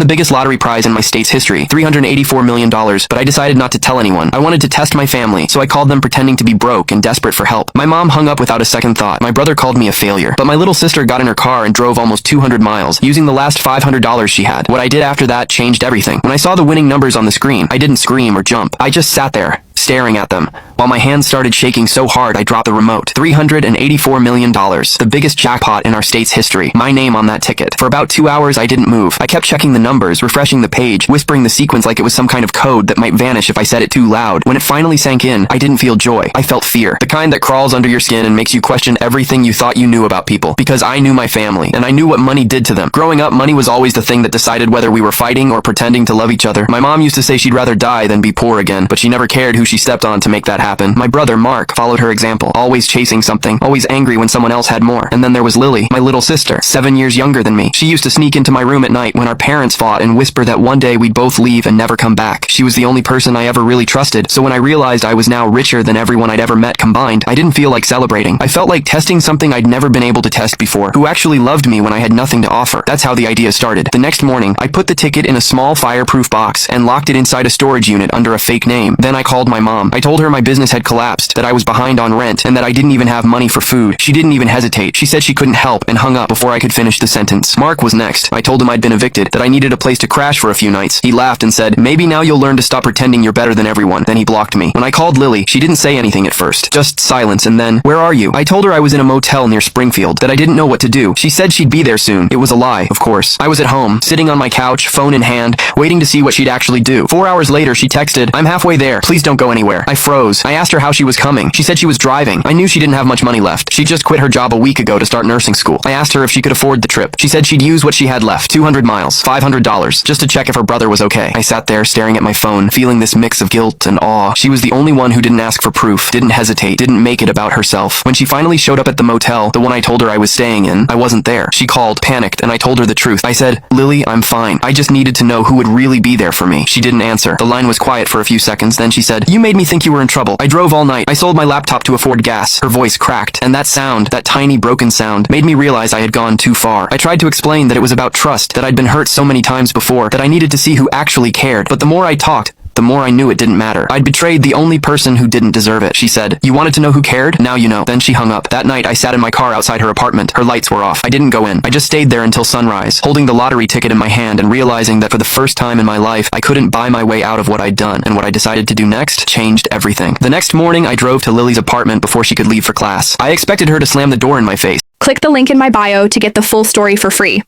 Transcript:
the biggest lottery prize in my state's history, $384 million, but I decided not to tell anyone. I wanted to test my family, so I called them pretending to be broke and desperate for help. My mom hung up without a second thought. My brother called me a failure, but my little sister got in her car and drove almost 200 miles, using the last $500 she had. What I did after that changed everything. When I saw the winning numbers on the screen, I didn't scream or jump. I just sat there, staring at them, while my hands started shaking so hard I dropped the remote. $384 million, the biggest jackpot in our state's history. My name on that ticket. For about 2 hours I didn't move. I kept checking the numbers, refreshing the page, whispering the sequence like it was some kind of code that might vanish if I said it too loud. When it finally sank in, I didn't feel joy. I felt fear. The kind that crawls under your skin and makes you question everything you thought you knew about people. Because I knew my family, and I knew what money did to them. Growing up, money was always the thing that decided whether we were fighting or pretending to love each other. My mom used to say she'd rather die than be poor again, but she never cared who she stepped on to make that happen. My brother, Mark, followed her example, always chasing something, always angry when someone else had more. And then there was Lily, my little sister, 7 years younger than me. She used to sneak into my room at night when our parents fought and whisper that one day we'd both leave and never come back. She was the only person I ever really trusted, so when I realized I was now richer than everyone I'd ever met combined, I didn't feel like celebrating. I felt like testing something I'd never been able to test before, who actually loved me when I had nothing to offer. That's how the idea started. The next morning, I put the ticket in a small fireproof box and locked it inside a storage unit under a fake name. Then I called my mom. I told her my business had collapsed, that I was behind on rent, and that I didn't even have money for food. She didn't even hesitate. She said she couldn't help and hung up before I could finish the sentence. Mark was next. I told him I'd been evicted, that I needed a place to crash for a few nights. He laughed and said, "Maybe now you'll learn to stop pretending you're better than everyone." Then he blocked me. When I called Lily, she didn't say anything at first. Just silence, and then, "Where are you?" I told her I was in a motel near Springfield, that I didn't know what to do. She said she'd be there soon. It was a lie, of course. I was at home, sitting on my couch, phone in hand, waiting to see what she'd actually do. 4 hours later, she texted, "I'm halfway there. Please don't go anywhere." I froze. I asked her how she was coming. She said she was driving. I knew she didn't have much money left. She just quit her job a week ago to start nursing school. I asked her if she could afford the trip. She said she'd use what she had left, 200 miles, $500, just to check if her brother was okay. I sat there staring at my phone, feeling this mix of guilt and awe. She was the only one who didn't ask for proof, didn't hesitate, didn't make it about herself. When she finally showed up at the motel, the one I told her I was staying in, I wasn't there. She called, panicked, and I told her the truth. I said, "Lily, I'm fine. I just needed to know who would really be there for me." She didn't answer. The line was quiet for a few seconds, then she said, "You made me think you were in trouble. I drove all night. I sold my laptop to afford gas." Her voice cracked, and that sound, that tiny broken sound, made me realize I had gone too far. I tried to explain that it was about trust, that I'd been hurt so many times before, that I needed to see who actually cared. But the more I talked, the more I knew it didn't matter. I'd betrayed the only person who didn't deserve it. She said, "You wanted to know who cared? Now you know." Then she hung up. That night, I sat in my car outside her apartment. Her lights were off. I didn't go in. I just stayed there until sunrise, holding the lottery ticket in my hand and realizing that for the first time in my life, I couldn't buy my way out of what I'd done. And what I decided to do next changed everything. The next morning, I drove to Lily's apartment before she could leave for class. I expected her to slam the door in my face. Click the link in my bio to get the full story for free.